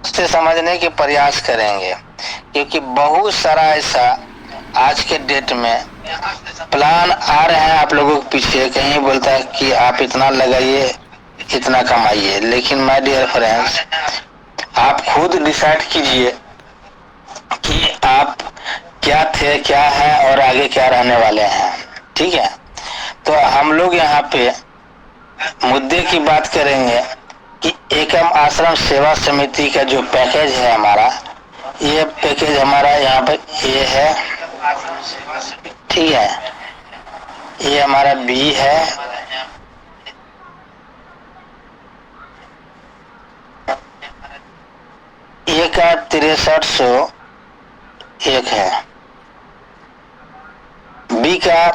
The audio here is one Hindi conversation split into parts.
से समझने के प्रयास करेंगे, क्योंकि बहुत सारा ऐसा आज के डेट में प्लान आ रहे हैं आप लोगों के पीछे। कहीं बोलता है कि आप इतना लगाइए, इतना कमाइए, लेकिन माय डियर फ्रेंड्स, आप खुद डिसाइड कीजिए कि आप क्या थे, क्या है और आगे क्या रहने वाले हैं। ठीक है, तो हम लोग यहाँ पे मुद्दे की बात करेंगे कि एकम आश्रम सेवा समिति का जो पैकेज है हमारा, ये पैकेज हमारा यहाँ पे ए है, ठीक है, ये हमारा बी है, ए का 6301 है, बी का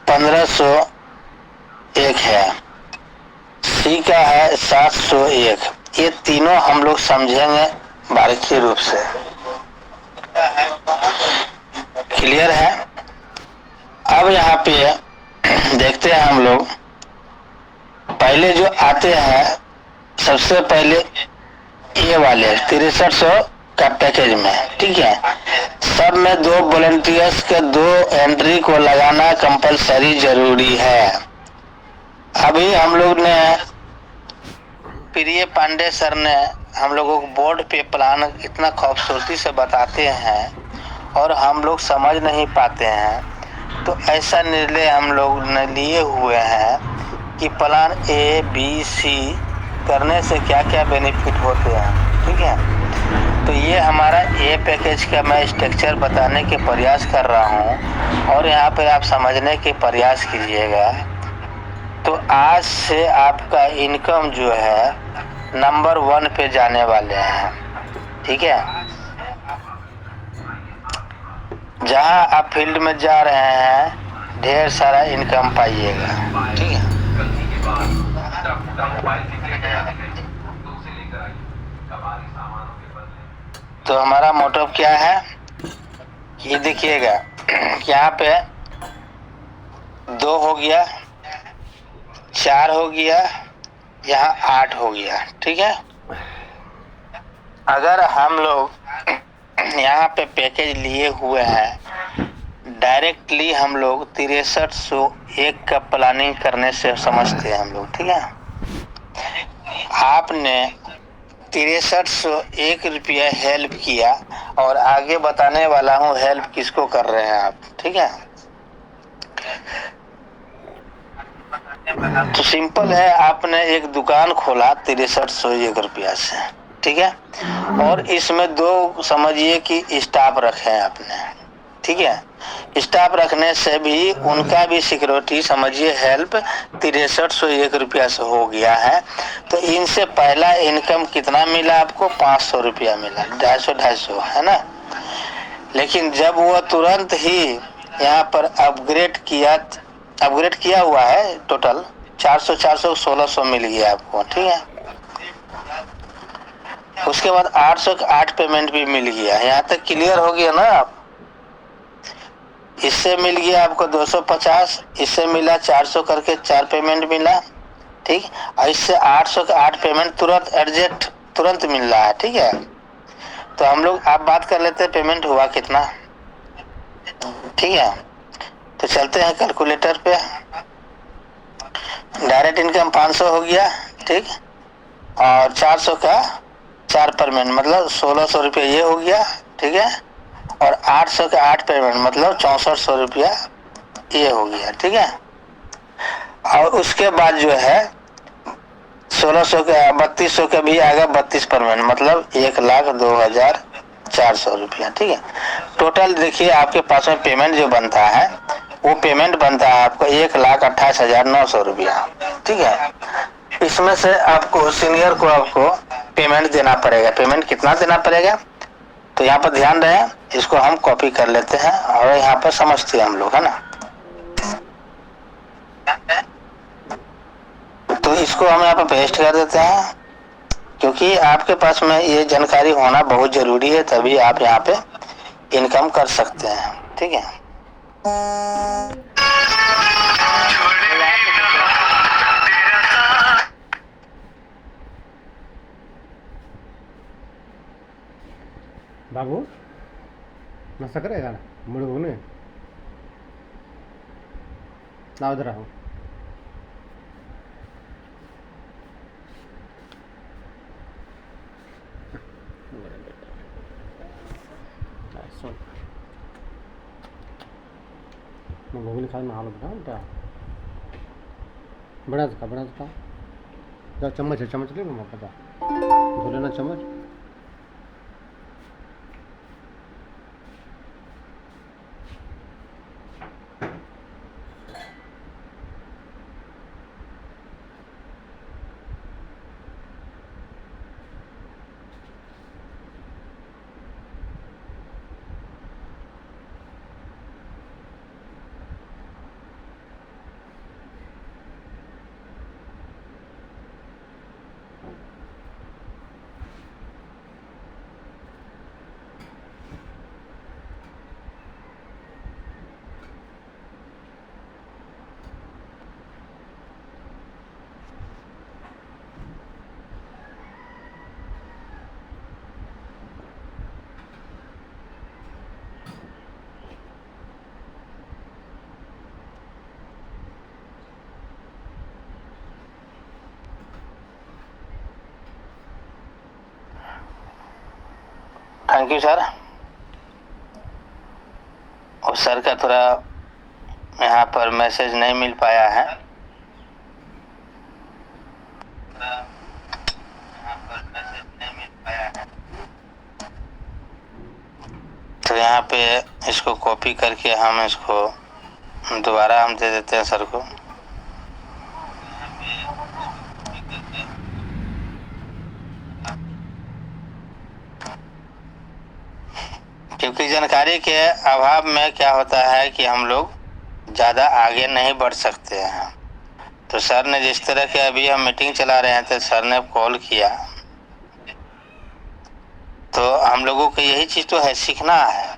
1501 है, सी का है 701। ये तीनों हम लोग समझेंगे बारीकी रूप से। क्लियर है? अब यहाँ पे देखते हैं हम लोग, पहले जो आते हैं सबसे पहले ये वाले 6300 का पैकेज में, ठीक है, सब में 2 वॉलंटियर्स के 2 एंट्री को लगाना कंपलसरी जरूरी है। अभी हम लोग ने प्रिय पांडे सर ने हम लोगों को बोर्ड पे प्लान इतना खूबसूरती से बताते हैं और हम लोग समझ नहीं पाते हैं, तो ऐसा निर्णय हम लोग ने लिए हुए हैं कि प्लान ए बी सी करने से क्या क्या बेनिफिट होते हैं। ठीक है, तो ये हमारा ए पैकेज का मैं स्ट्रक्चर बताने के प्रयास कर रहा हूँ और यहाँ पे आप समझने के प्रयास कीजिएगा। तो आज से आपका इनकम जो है नंबर 1 पे जाने वाले हैं। ठीक है, जहाँ आप फील्ड में जा रहे हैं ढेर सारा इनकम पाइएगा। ठीक है, तो हमारा मोटिव क्या है, ये देखिएगा, यहाँ पे 2 हो गया, 4 हो गया, यहाँ 8 हो गया। ठीक है, अगर हम लोग यहाँ पे पैकेज लिए हुए हैं, डायरेक्टली हम लोग 6301 का प्लानिंग करने से समझते हैं हम लोग। ठीक है, आपने 6301 रुपया हेल्प किया और आगे बताने वाला हूँ हेल्प किसको कर रहे हैं आप। ठीक है, तो सिंपल है, आपने एक दुकान खोला 6301 रुपया से। ठीक है, और इसमें 2 समझिए कि स्टाफ रखे हैं आपने। ठीक है, स्टाफ रखने से भी उनका भी सिक्योरिटी समझिए हेल्प 6301 रुपया से हो गया है। तो इनसे पहला इनकम कितना मिला आपको, 500 रुपया मिला, 250 है ना। लेकिन जब वो तुरंत ही यहाँ पर अपग्रेड किया हुआ है, टोटल 400 400 1600 मिल गया आपको। ठीक है, उसके बाद 800 का 8 पेमेंट भी मिल गया। यहाँ तक क्लियर हो गया ना आप? इससे मिल गया आपको 250, इससे मिला 400 करके 4 पेमेंट मिला। ठीक, और इससे 800 का 8 पेमेंट तुरंत मिल रहा है। ठीक है, तो हम लोग आप बात कर लेते हैं पेमेंट हुआ कितना। ठीक है, तो चलते हैं कैलकुलेटर पे। डायरेक्ट इनकम 500 हो गया, ठीक, और 400 का 4 पेमेंट मतलब 1600 रुपया ये हो गया। ठीक है, और 800 का 8 पेमेंट मतलब 6400 रुपया ये हो गया। ठीक है, और उसके बाद जो है 1600 का 3200 का भी आएगा, 32 पेमेंट मतलब 1,02,400 रुपया। ठीक है, टोटल देखिए आपके पास में पेमेंट जो बनता है वो पेमेंट बनता है आपको 1,28,900 रुपया। ठीक है, इसमें से आपको सीनियर को आपको पेमेंट देना पड़ेगा। पेमेंट कितना देना पड़ेगा, तो यहाँ पर ध्यान रहे, इसको हम कॉपी कर लेते हैं और यहाँ पर समझते हैं हम लोग, है ना। तो इसको हम यहाँ पर पेस्ट कर देते हैं, क्योंकि आपके पास में ये जानकारी होना बहुत जरूरी है, तभी आप यहाँ पे इनकम कर सकते हैं। ठीक है, बाबू नाश्ता करेगा ना मुड़ ने ना उधर आओ सुन मैं घूगनी खा में हाल बताऊँ क्या बड़ा था जाओ चम्मच है चम्मच ले लो मैं पता धो लेना चम्मच थैंक यू सर। और सर का थोड़ा यहाँ पर मैसेज नहीं मिल पाया है, तो यहाँ पे इसको कॉपी करके हम इसको दोबारा हम दे देते हैं सर को। क्योंकि जानकारी के अभाव में क्या होता है कि हम लोग ज़्यादा आगे नहीं बढ़ सकते हैं। तो सर ने जिस तरह के अभी हम मीटिंग चला रहे हैं तो सर ने कॉल किया, तो हम लोगों को यही चीज़ तो है, सीखना है।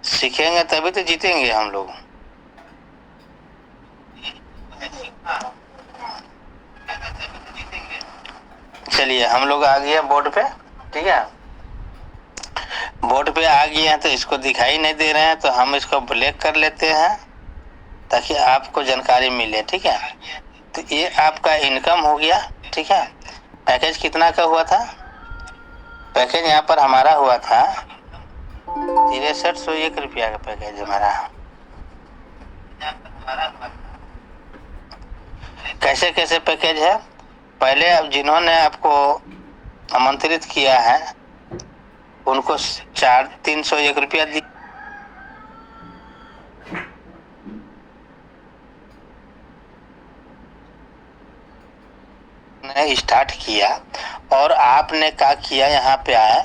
सीखेंगे तभी तो जीतेंगे हम लोग। चलिए हम लोग आ गए बोर्ड पे, ठीक है। बोर्ड पे आ गए हैं तो इसको दिखाई नहीं दे रहे हैं, तो हम इसको ब्लैक कर लेते हैं ताकि आपको जानकारी मिले, ठीक है। तो ये आपका इनकम हो गया, ठीक है। पैकेज कितना का हुआ था? पैकेज यहाँ पर हमारा हुआ था 6301 रुपया का पैकेज हमारा। कैसे कैसे पैकेज है? पहले अब जिन्होंने आपको आमंत्रित किया है उनको 301 रुपया दी, स्टार्ट किया। और आपने क्या किया, यहाँ पे आए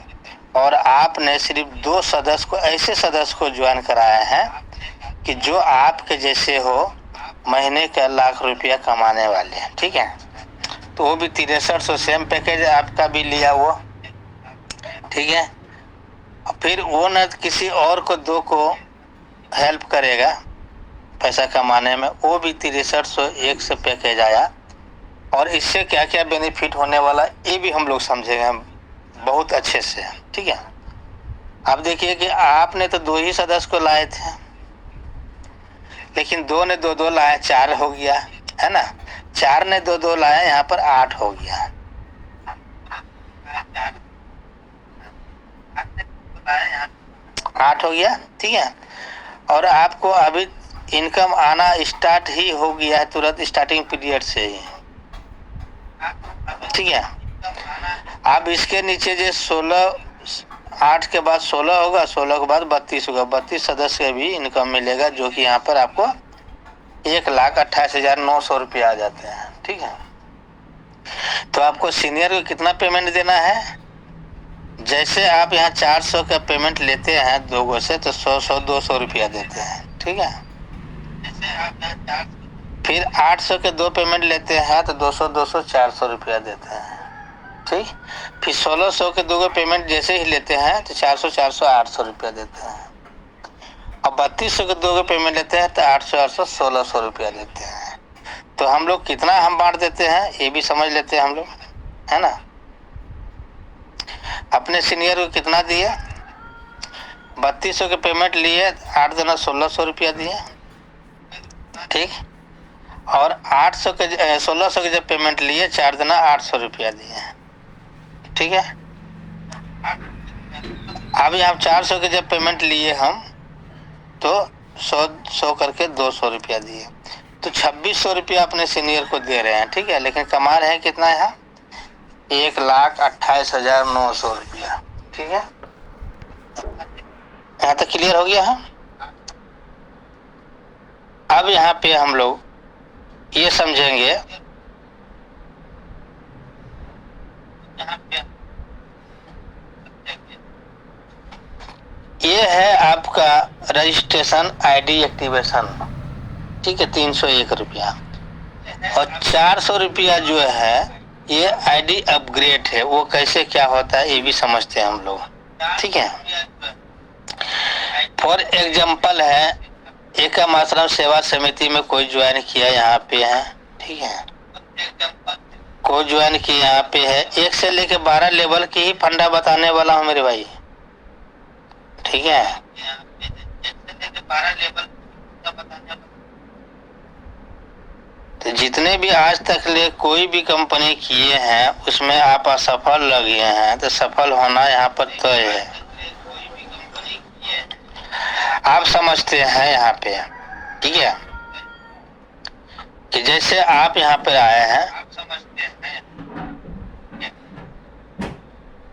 और आपने सिर्फ 2 सदस्य को, ऐसे सदस्य को ज्वाइन कराया है कि जो आपके जैसे हो, महीने का लाख रुपया कमाने वाले हैं, ठीक है। तो वो भी 6300 सेम पैकेज आपका भी लिया वो, ठीक है। फिर वो न किसी और को 2 को हेल्प करेगा पैसा कमाने में, वो भी 6301 से पैकेज आया। और इससे क्या क्या बेनिफिट होने वाला ये भी हम लोग समझेंगे बहुत अच्छे से, ठीक है। अब देखिए कि आपने तो 2 ही सदस्य को लाए थे, लेकिन 2 ने 2 लाए, 4 हो गया, है ना। 4 ने 2 लाए, यहाँ पर 8 हो गया। 8 हो गया, ठीक है। और आपको अभी इनकम आना स्टार्ट ही हो गया है तुरंत स्टार्टिंग पीरियड से ही, ठीक है। अब इसके नीचे जो 16, 8 के बाद 16 होगा, 16 के बाद 32 होगा, 32 सदस्य का भी इनकम मिलेगा, जो कि यहाँ पर आपको 1,28,900 रुपया आ जाते हैं, ठीक है। तो आपको सीनियर को कितना पेमेंट देना है? जैसे आप यहाँ 400 का पेमेंट लेते हैं 2 से, तो 100 200 रुपया देते हैं, ठीक है। फिर 800 के 2 पेमेंट लेते हैं तो 200 200 400 रुपया देते हैं, ठीक। फिर 1600 के 2 पेमेंट जैसे ही लेते हैं तो 400 400 800 रुपया देते हैं। अब 3200 के 2 पेमेंट लेते हैं तो 800 800 1600 रुपया देते हैं। तो हम लोग कितना हम बांट देते हैं ये भी समझ लेते हैं हम लोग, है ना। अपने सीनियर को कितना दिए? 3200 के पेमेंट लिए, 8 दिन 1600 रुपया दिए, ठीक। और 800 के 1600 के जब पेमेंट लिए, 4 दिन 800 रुपया दिए, ठीक है। अब यहाँ 400 के जब पेमेंट लिए हम, तो 100 करके 200 रुपया दिए, तो 2600 रुपया अपने सीनियर को दे रहे हैं, ठीक है। लेकिन कमा रहे हैं कितना यहाँ, 1,28,900 रुपया, ठीक है। यहाँ तक क्लियर हो गया है। अब यहाँ पे हम लोग ये समझेंगे, ये है आपका रजिस्ट्रेशन आईडी एक्टिवेशन, ठीक है, 301 रुपया। और 400 रुपया जो है ये आईडी अपग्रेड है। वो कैसे क्या होता है ये भी समझते हैं हम लोग, ठीक है। फॉर एग्जाम्पल है, एकम आश्रम सेवा समिति में कोई ज्वाइन किया, यहाँ पे है, ठीक है। कोई ज्वाइन किया यहाँ पे है, 1 से लेके 12 लेवल की ही फंडा बताने वाला हूँ मेरे भाई, ठीक है। तो जितने भी आज तक ले कोई भी कंपनी किए हैं उसमें आप असफल लगे हैं, तो सफल होना यहाँ पर तय है। आप समझते हैं यहाँ पे, ठीक है, कि जैसे आप यहाँ पे आए हैं,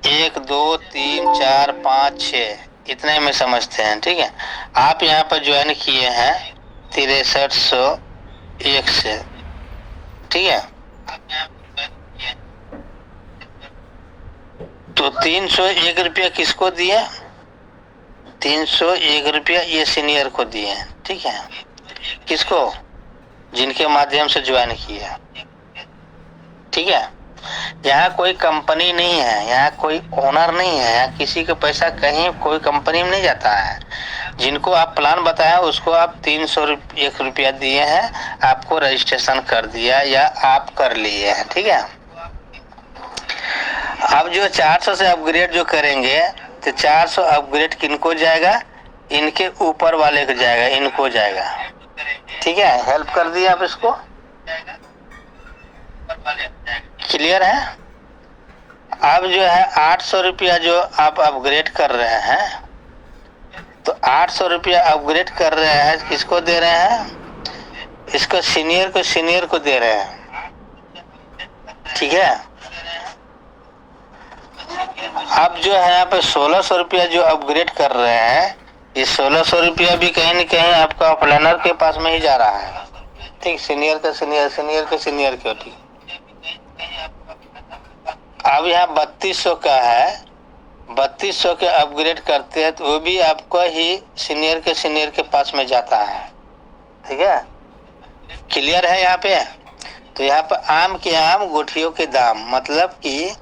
1 2 3 4 5 6 इतने में समझते हैं, ठीक है। आप यहाँ पर ज्वाइन किए हैं 6301 से, ठीक है। तो 301 रुपया किसको दिए, 301 रुपया ये सीनियर को दिए, ठीक है। किसको, जिनके माध्यम से ज्वाइन किया, ठीक है। यहाँ कोई कंपनी नहीं है, यहाँ कोई ओनर नहीं है, यहाँ किसी का पैसा कहीं कोई कंपनी में नहीं जाता है। जिनको आप प्लान बताया उसको आप 301 रुपया दिए हैं, आपको रजिस्ट्रेशन कर दिया या आप कर लिए हैं, ठीक है। अब जो 400 से अपग्रेड जो करेंगे, तो 400 अपग्रेड किनको जाएगा, इनके ऊपर वाले को जाएगा, इनको जाएगा, ठीक है। हेल्प कर दिया आप इसको, क्लियर है। अब जो है 800 रुपया जो आप अपग्रेड कर रहे हैं, तो 800 रुपया अपग्रेड कर रहे हैं, किसको दे रहे हैं, इसको सीनियर को दे रहे हैं, ठीक है। अब जो है यहाँ पे 1600 रुपया जो अपग्रेड कर रहे हैं, ये 1600 रुपया भी कहीं न कहीं आपका ऑफलाइनर के पास में ही जा रहा है, ठीक। सीनियर के क्यों, ठीक। अब यहाँ 3200 का है, 3200 के अपग्रेड करते हैं तो वो भी आपको ही सीनियर के पास में जाता है, ठीक है। क्लियर है यहाँ पे। तो यहाँ पर आम के आम गुठियों के दाम, मतलब कि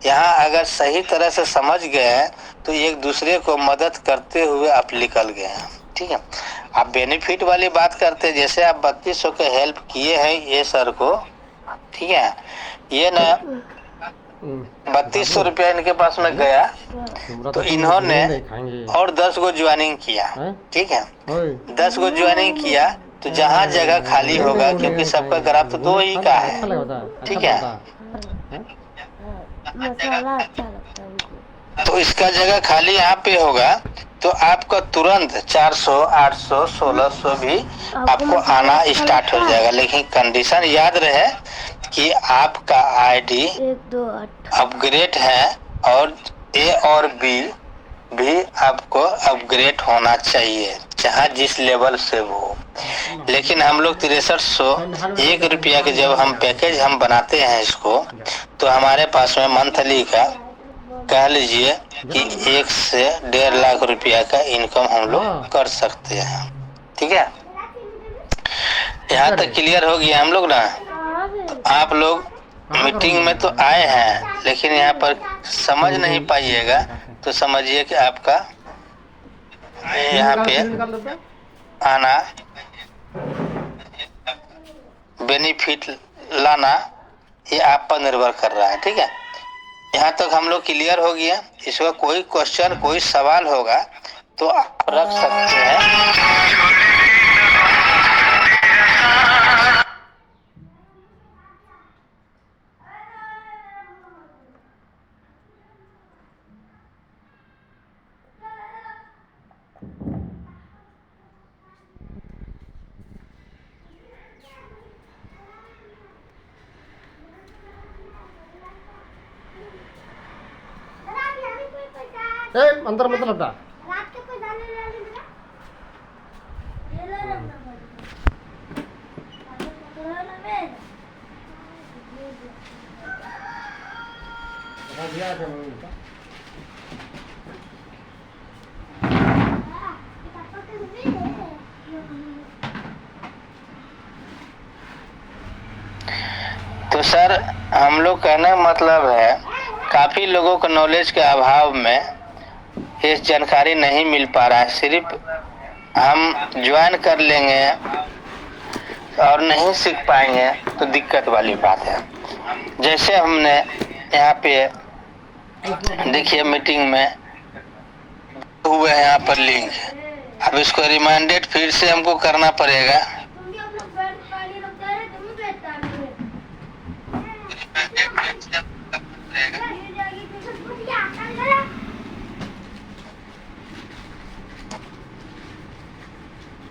यहाँ अगर सही तरह से समझ गए तो एक दूसरे को मदद करते हुए आप निकल गए हैं, ठीक है। आप बेनिफिट वाली बात करते हैं, जैसे आप 3200 के हेल्प किए हैं ये सर को, ठीक है। ये ना 3200 रुपया इनके पास में गया, तो इन्होंने और 10 गो ज्वाइनिंग किया, ठीक है। 10 गो ज्वाइनिंग किया, तो जहाँ जगह खाली होगा, क्योंकि सबका ग्राफ तो 2 ही का है, ठीक है। तो इसका जगह खाली यहाँ पे होगा, तो आपका तुरंत 400 800 1600 भी आपको आना स्टार्ट हो जाएगा। लेकिन कंडीशन याद रहे कि आपका आईडी अपग्रेड है, और ए और बी भी आपको अपग्रेड होना चाहिए, चाहे जिस लेवल से वो। लेकिन हम लोग 6301 रुपया के जब हम पैकेज हम बनाते हैं इसको, तो हमारे पास में मंथली का कह लीजिए कि 1 से 1.5 लाख रुपया का इनकम हम लोग कर सकते हैं, ठीक है। यहाँ तक क्लियर हो गया हम लोग ना। आप लोग मीटिंग में तो आए हैं, लेकिन यहाँ पर समझ नहीं पाइएगा, तो समझिए कि आपका यहाँ पे आना, बेनिफिट लाना, ये आप पर निर्भर कर रहा है, ठीक है। यहाँ तक हम लोग क्लियर हो गया। इसका कोई क्वेश्चन कोई सवाल होगा तो आप रख सकते हैं। अंदर मतलब था तो सर हम लोग कहने का मतलब है काफी लोगों को नॉलेज के अभाव में ये जानकारी नहीं मिल पा रहा है। सिर्फ हम ज्वाइन कर लेंगे और नहीं सीख पाएंगे तो दिक्कत वाली बात है। जैसे हमने यहाँ पे देखिए मीटिंग में हुए हैं यहाँ पर लिंक, अब इसको रिमाइंडेड फिर से हमको करना पड़ेगा।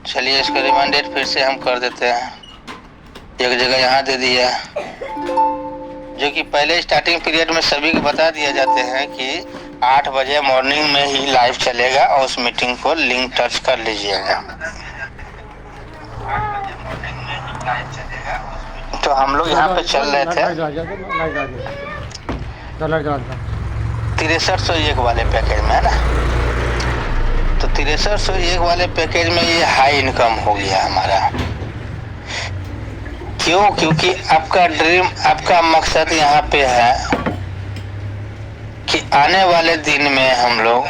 चलिए इसको रिमाइंडेड फिर से हम कर देते हैं। एक जगह यहाँ दे दिया, जो कि पहले स्टार्टिंग पीरियड में सभी को बता दिया जाते हैं कि 8 बजे मॉर्निंग में ही लाइव चलेगा और उस मीटिंग को लिंक टच कर लीजिएगा। तो हम लोग यहाँ पे चल रहे थे 6301 वाले पैकेज में, है ना। तो 6301 वाले पैकेज में ये हाई इनकम हो गया हमारा। क्यों? क्योंकि आपका ड्रीम, आपका मकसद यहाँ पे है कि आने वाले दिन में हम लोग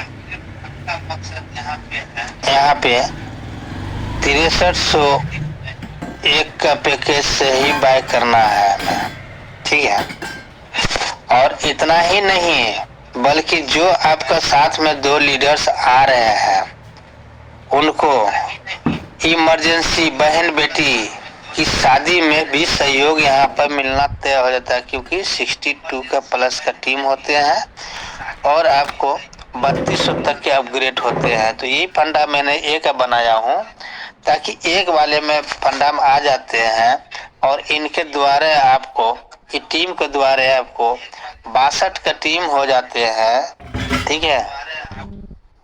यहाँ पे 6301 का पैकेज से ही बाय करना है हमें, ठीक है। और इतना ही नहीं बल्कि जो आपका साथ में 2 लीडर्स आ रहे हैं उनको इमरजेंसी बहन बेटी की शादी में भी सहयोग यहाँ पर मिलना तय हो जाता है, क्योंकि 62 का प्लस का टीम होते हैं और आपको 3200 तक के अपग्रेड होते हैं। तो ये फंडा मैंने एक बनाया हूँ ताकि एक वाले में फंडा में आ जाते हैं और इनके द्वारा आपको, ये टीम के द्वारा आपको 62 का टीम हो जाते हैं, ठीक है।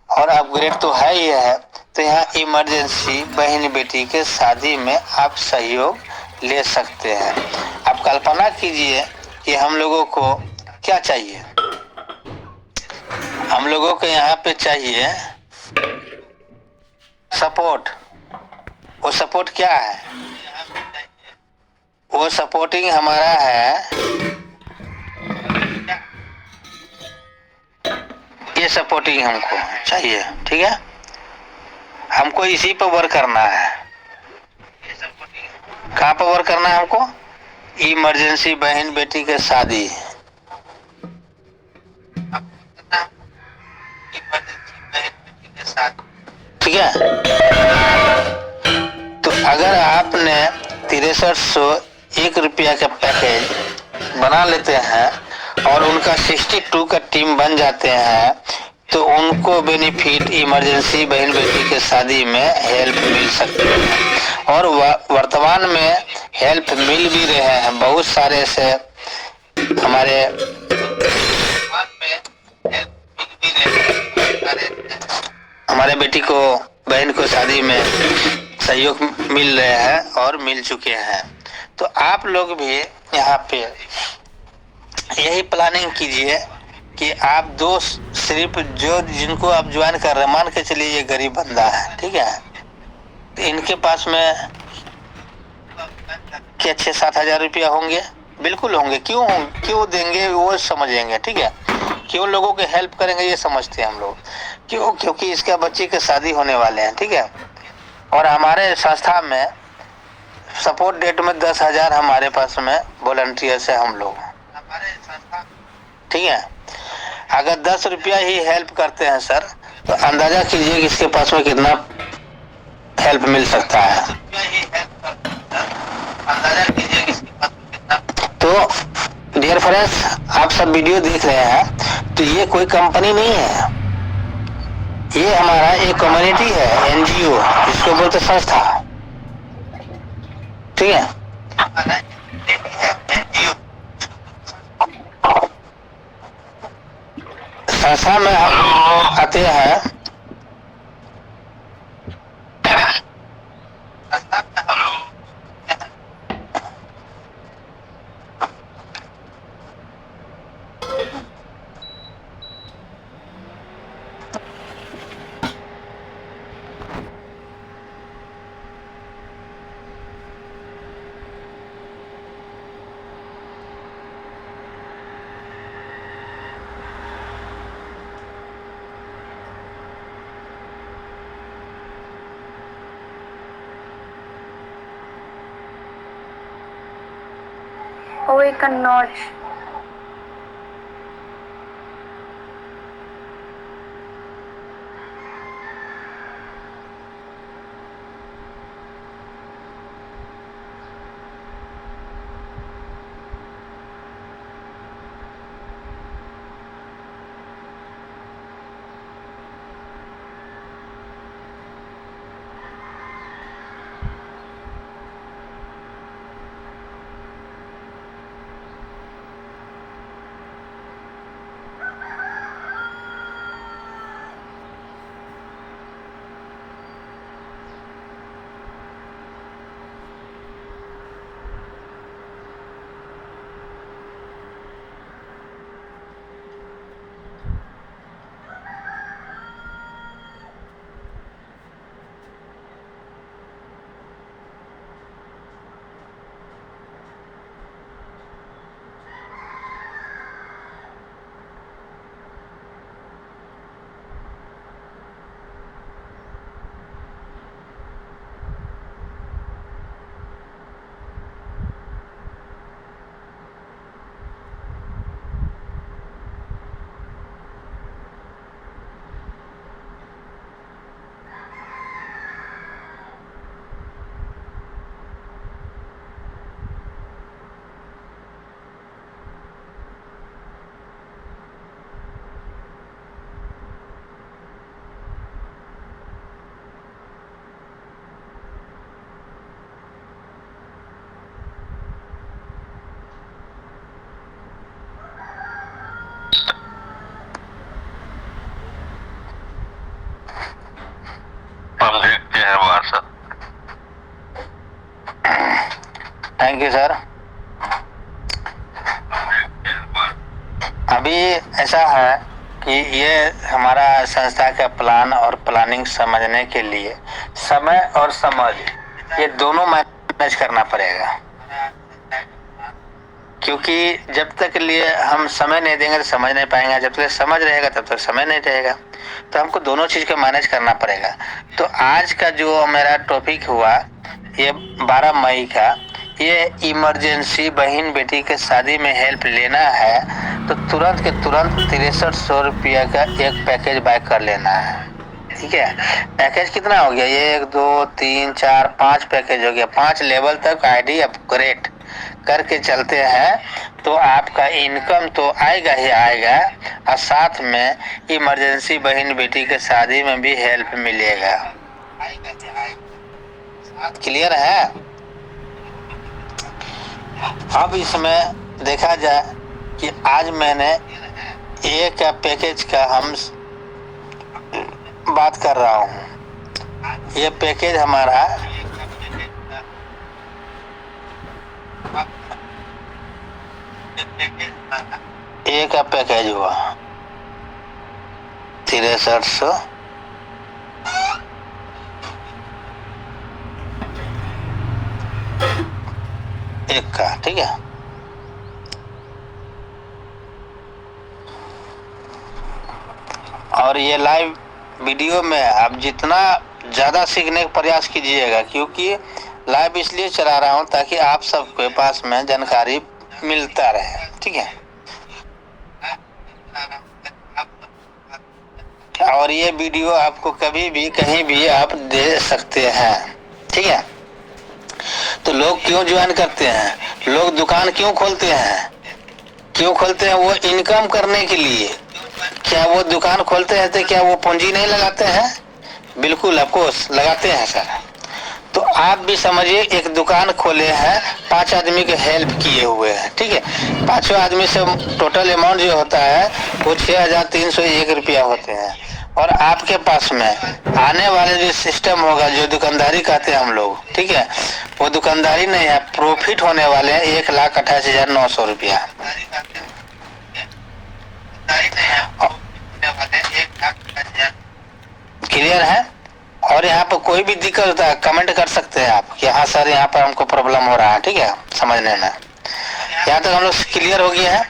और अपग्रेड तो है ही है। तो यहाँ इमरजेंसी बहन बेटी के शादी में आप सहयोग ले सकते हैं। आप कल्पना कीजिए कि हम लोगों को क्या चाहिए। हम लोगों को यहाँ पे चाहिए सपोर्ट। वो सपोर्ट क्या है? वो सपोर्टिंग हमारा है, ये सपोर्टिंग हमको चाहिए, ठीक है। हमको इसी पर वर्क करना है। कहाँ पर वर्क करना है हमको? इमरजेंसी बहन बेटी के शादी, ठीक है। तो अगर आपने 6301 रुपया का पैकेज बना लेते हैं और उनका 62 का टीम बन जाते हैं तो उनको बेनिफिट इमरजेंसी बहन बेटी के शादी में हेल्प मिल सकती है। और वर्तमान में हेल्प मिल भी रहे हैं। बहुत सारे ऐसे हमारे हमारे बेटी को, बहन को शादी में सहयोग मिल रहे हैं और मिल चुके हैं। तो आप लोग भी यहाँ पे यही प्लानिंग कीजिए कि आप दोस्त सिर्फ जो जिनको आप ज्वाइन कर रहे हैं, मान के चलिए ये गरीब बंदा है, ठीक है। तो इनके पास में क्या 6-7 हजार रुपया होंगे? बिल्कुल होंगे। क्यों देंगे वो समझेंगे, ठीक है। क्यों लोगों के हेल्प करेंगे ये समझते हैं हम लोग। क्यों? क्योंकि इसका बच्चे के शादी होने वाले हैं, ठीक है। और हमारे संस्था में सपोर्ट डेट में 10,000 हमारे पास में वॉलंटियर्स है हम लोग, ठीक है। अगर 10 रुपया ही हेल्प करते हैं सर तो अंदाजा कीजिए कि इसके पास में कितना हेल्प मिल सकता है। तो डियर फ्रेंड्स, आप सब वीडियो देख रहे हैं, तो ये कोई कंपनी नहीं है, ये हमारा एक कम्युनिटी है, एनजीओ, इसको बोलते संस्था। ठीक है, संस्था में हम आते हैं। Awaken Notch. Thank you sir. अभी ऐसा है कि ये हमारा संस्था का प्लान और प्लानिंग समझने के लिए समय और समझ, ये दोनों मैनेज करना पड़ेगा, क्योंकि जब तक लिए हम समय नहीं देंगे तो समझ नहीं पाएंगे, जब तक समझ रहेगा तब तक समय नहीं रहेगा। तो हमको दोनों चीज को मैनेज करना पड़ेगा। तो आज का जो मेरा टॉपिक हुआ, ये 12 मई का, ये इमरजेंसी बहन बेटी के शादी में हेल्प लेना है तो तुरंत के तुरंत 6300 रुपया का एक पैकेज बाय कर लेना है। ठीक है, पैकेज कितना हो गया? ये 1 2 3 4 5 पैकेज हो गया। 5 लेवल तक आईडी अपग्रेड करके चलते हैं तो आपका इनकम तो आएगा ही आएगा, और साथ में इमरजेंसी बहन बेटी के शादी में भी हेल्प मिलेगा। क्लियर है? अब इसमें देखा जाए कि आज मैंने एक पैकेज का हम बात कर रहा हूँ। ये पैकेज हमारा एक का पैकेज हुआ 6300 एक का। ठीक है, और ये लाइव वीडियो में आप जितना ज्यादा सीखने का प्रयास कीजिएगा, क्योंकि लाइव इसलिए चला रहा हूं ताकि आप सबके पास में जानकारी मिलता रहे। ठीक है, और ये वीडियो आपको कभी भी कहीं भी आप दे सकते हैं, ठीक है। तो लोग क्यों ज्वाइन करते हैं, लोग दुकान क्यों खोलते हैं, वो इनकम करने के लिए। क्या वो दुकान खोलते हैं तो क्या वो पूंजी नहीं लगाते हैं? बिल्कुल ऑफकोर्स लगाते हैं सर। तो आप भी समझिए, एक दुकान खोले हैं, 5 आदमी के हेल्प किए हुए हैं, ठीक है। 5 आदमी से टोटल अमाउंट जो होता है वो 6,301 रुपया होते हैं। और आपके पास में आने वाले जो सिस्टम होगा, जो दुकानदारी कहते हैं हम लोग, ठीक है, वो दुकानदारी नहीं है, प्रॉफिट होने वाले हैं 1,28,900 रुपया। क्लियर है? और यहाँ पर कोई भी दिक्कत होता है कमेंट कर सकते हैं आप कि हाँ सर यहाँ पर हमको प्रॉब्लम हो रहा है, ठीक है, समझने में। यहाँ तक हम लोग क्लियर हो गया है।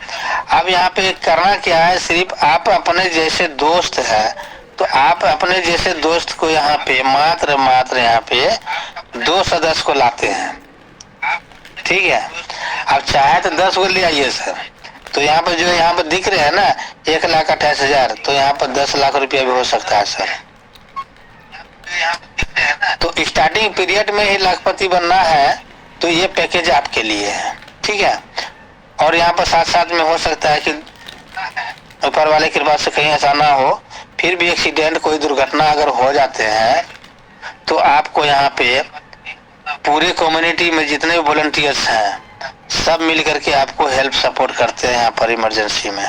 अब यहाँ पे करना क्या है, सिर्फ आप अपने जैसे दोस्त है, तो आप अपने जैसे दोस्त को यहाँ पे मात्र यहाँ पे 2 सदस्य को लाते हैं, ठीक है। अब चाहे तो 10 को ले आइए सर, तो यहाँ पर जो यहाँ पर दिख रहे हैं ना 1,28,000, तो यहाँ पर 10 लाख रुपया भी हो सकता है सर। तो स्टार्टिंग पीरियड में ही लाखपति बनना है, तो ये पैकेज आपके लिए है, ठीक है। और यहाँ पर साथ साथ में हो सकता है कि ऊपर वाले की कृपा से कहीं ऐसा ना हो, फिर भी एक्सीडेंट कोई दुर्घटना अगर हो जाते हैं, तो आपको यहाँ पे पूरे कम्युनिटी में जितने भी वॉलंटियर्स हैं सब मिल करके आपको हेल्प सपोर्ट करते हैं यहाँ पर इमरजेंसी में।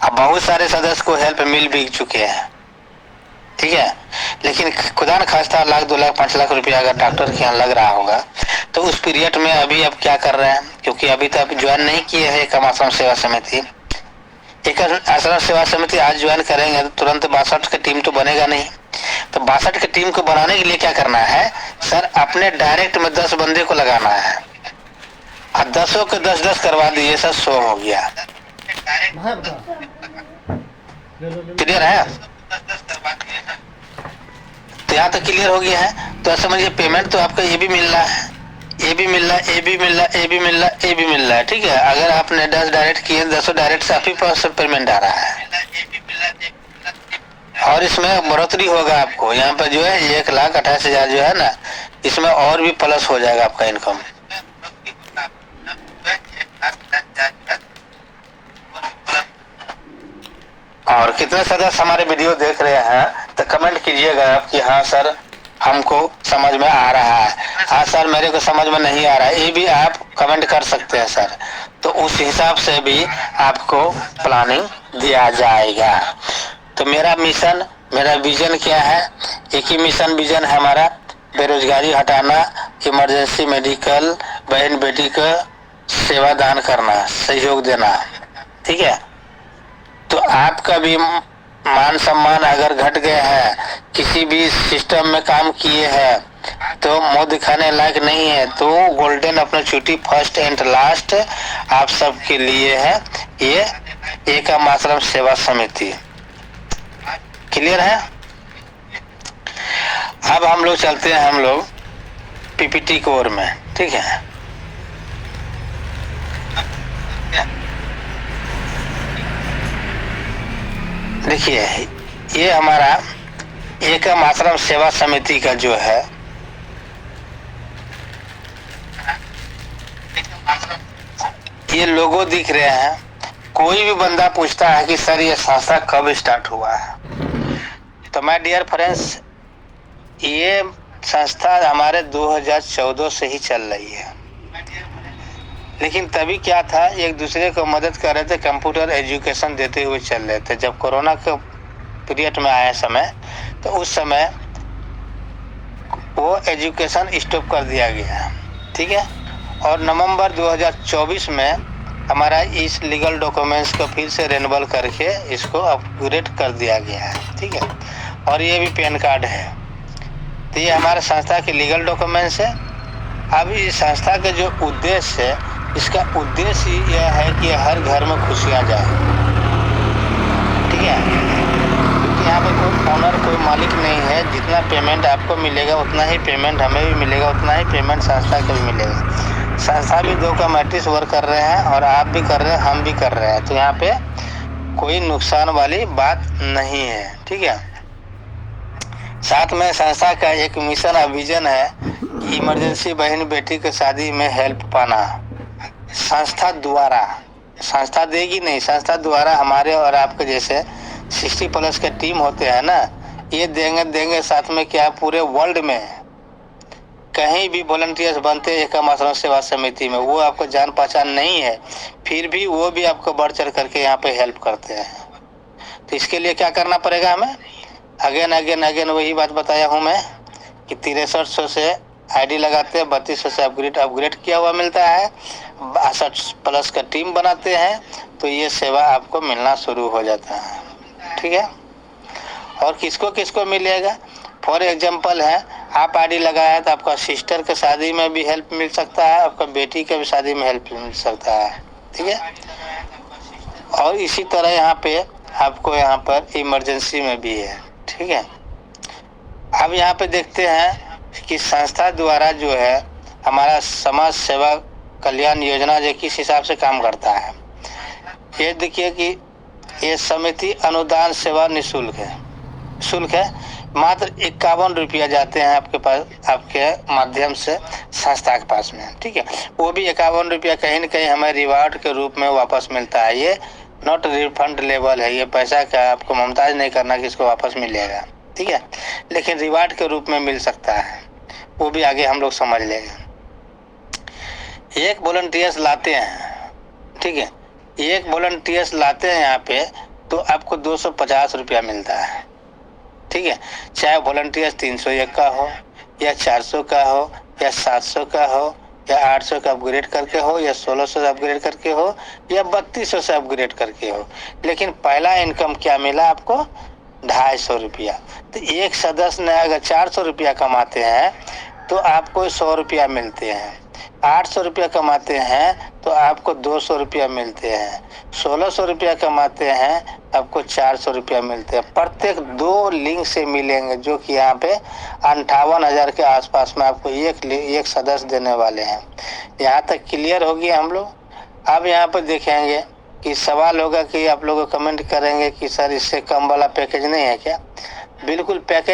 अब बहुत सारे सदस्य को हेल्प मिल भी चुके हैं, ठीक है। लेकिन खुदा न खास्ता 1 लाख 2 लाख 5 लाख रुपया अगर डॉक्टर के यहाँ लग रहा होगा, तो उस पीरियड में अभी अब क्या कर रहे हैं, क्योंकि अभी तो आप ज्वाइन नहीं किए हैं एक आश्रम सेवा समिति। एक आश्रम सेवा समिति आज ज्वाइन करेंगे तो तुरंत 62 की टीम तो बनेगा नहीं। तो 62 की टीम को बनाने के लिए क्या करना है सर, अपने डायरेक्ट में 10 बंदे को लगाना है, और 10 को 10-10 करवा दीजिए सर, 100 हो गया। क्लियर है? तो यहाँ तक क्लियर हो गया है। तो समझिए पेमेंट तो आपका ये भी मिल रहा है, ये भी मिल रहा है, ये भी मिल रहा है, ये भी मिल रहा है, ये भी मिल रहा है, ठीक है। अगर आपने 10 डायरेक्ट किए, 10 डायरेक्ट से आप ही पेमेंट आ रहा है। और इसमें बढ़ोतरी होगा आपको, यहाँ पर जो है 1,28,000 जो है ना, इसमें और भी प्लस हो जाएगा आपका इनकम। और कितने सदस्य हमारे वीडियो देख रहे हैं तो कमेंट कीजिएगा आप कि हाँ सर हमको समझ में आ रहा है, हाँ सर मेरे को समझ में नहीं आ रहा है, ये भी आप कमेंट कर सकते हैं सर। तो उस हिसाब से भी आपको प्लानिंग दिया जाएगा। तो मेरा मिशन, मेरा विजन क्या है, एक ही मिशन विजन है हमारा, बेरोजगारी हटाना, इमरजेंसी मेडिकल, बहन बेटी को सेवा दान करना, सहयोग देना, ठीक है। तो आपका भी मान सम्मान अगर घट गया है, किसी भी सिस्टम में काम किए हैं तो मुंह दिखाने लायक नहीं है, तो golden opportunity first and last आप सबके लिए है, ये एक आश्रम सेवा समिति। क्लियर है? अब हम लोग चलते हैं हम लोग पीपीटी कोर में, ठीक है। देखिए ये हमारा एक आश्रम सेवा समिति का जो है ये लोगो दिख रहे हैं। कोई भी बंदा पूछता है कि सर ये संस्था कब स्टार्ट हुआ है, तो माय डियर फ्रेंड्स ये संस्था हमारे 2014 से ही चल रही है। लेकिन तभी क्या था, एक दूसरे को मदद कर रहे थे, कंप्यूटर एजुकेशन देते हुए चल रहे थे। जब कोरोना के पीरियड में आया समय, तो उस समय वो एजुकेशन स्टॉप कर दिया गया, ठीक है। और नवंबर 2024 में हमारा इस लीगल डॉक्यूमेंट्स को फिर से रेन्यूअल करके इसको अपग्रेड कर दिया गया है, ठीक है। और ये भी पैन कार्ड है। तो ये हमारे संस्था के लीगल डॉक्यूमेंट्स है। अब इस संस्था का जो उद्देश्य है, इसका उद्देश्य यह है कि हर घर में खुशियाँ जाए, ठीक है। क्योंकि यहाँ पर कोई ओनर, कोई मालिक नहीं है। जितना पेमेंट आपको मिलेगा उतना ही पेमेंट हमें भी मिलेगा, उतना ही पेमेंट संस्था को भी मिलेगा। संस्था भी 2 कमेटीज वर्क कर रहे हैं और आप भी कर रहे हैं, हम भी कर रहे हैं। तो यहाँ पे कोई नुकसान वाली बात नहीं है। ठीक है। साथ में संस्था का एक मिशन और विजन है कि इमरजेंसी बहन बेटी की शादी में हेल्प पाना। संस्था देगी नहीं, संस्था द्वारा हमारे और आपके जैसे 60+ के टीम होते हैं ना, ये देंगे साथ में क्या पूरे वर्ल्ड में कहीं भी वॉलंटियर्स बनते हैं एकम आश्रम सेवा समिति में, वो आपको जान पहचान नहीं है, फिर भी वो भी आपको बढ़ चढ़ करके यहाँ पे हेल्प करते हैं। तो इसके लिए क्या करना पड़ेगा हमें? अगेन वही बात बताया हूँ मैं कि 6300 से आईडी लगाते हैं, 3200 से अपग्रेड किया हुआ मिलता है, 62+ का टीम बनाते हैं, तो ये सेवा आपको मिलना शुरू हो जाता है। ठीक है। और किसको किसको मिलेगा? फॉर एग्जाम्पल है, आप आईडी लगाया तो आपका सिस्टर के शादी में भी हेल्प मिल सकता है, आपका बेटी के भी शादी में हेल्प मिल सकता है। ठीक है। और इसी तरह यहाँ पे आपको यहाँ पर इमरजेंसी में भी है। ठीक है। अब यहाँ पे देखते हैं कि संस्था द्वारा जो है हमारा समाज सेवा कल्याण योजना जो किस हिसाब से काम करता है, ये देखिए कि ये समिति अनुदान सेवा निःशुल्क है, मात्र 51 रुपया जाते हैं आपके पास, आपके माध्यम से संस्था के पास में। ठीक है। वो भी 51 रुपया कहीं न कहीं हमें रिवार्ड के रूप में वापस मिलता है। ये नॉट रिफंड लेवल है, ये पैसा का आपको मुमताज नहीं करना कि इसको वापस मिलेगा। ठीक है। लेकिन रिवार्ड के रूप में मिल सकता है, वो भी आगे हम लोग समझ लेंगे। एक वॉलंटियर्स लाते हैं, ठीक है, एक वॉलंटियर्स लाते हैं यहाँ पे तो आपको 250 रुपया मिलता है। ठीक है। चाहे वॉलंटियर्स 301 का हो या 400 का हो या 700 का हो या 800 का अपग्रेड करके हो या 1600 से अपग्रेड करके हो या 3200 से अपग्रेड करके हो, लेकिन पहला इनकम क्या मिला आपको? 250 रुपया। तो एक सदस्य ने अगर 400 रुपया कमाते हैं तो आपको 100 रुपया मिलते हैं, 800 रुपया कमाते हैं तो आपको 200 रुपया मिलते हैं, 1600 रुपया कमाते हैं आपको 400 रुपया मिलते हैं। प्रत्येक 2 लिंक से मिलेंगे, जो कि यहाँ पे 58,000 के आसपास में आपको एक सदस्य देने वाले हैं। यहाँ तक क्लियर हो गया हम लोग। अब यहाँ पर देखेंगे कि सवाल होगा कि आप लोग कमेंट करेंगे कि सर इससे कम वाला पैकेज नहीं है क्या? बिल्कुल पैकेज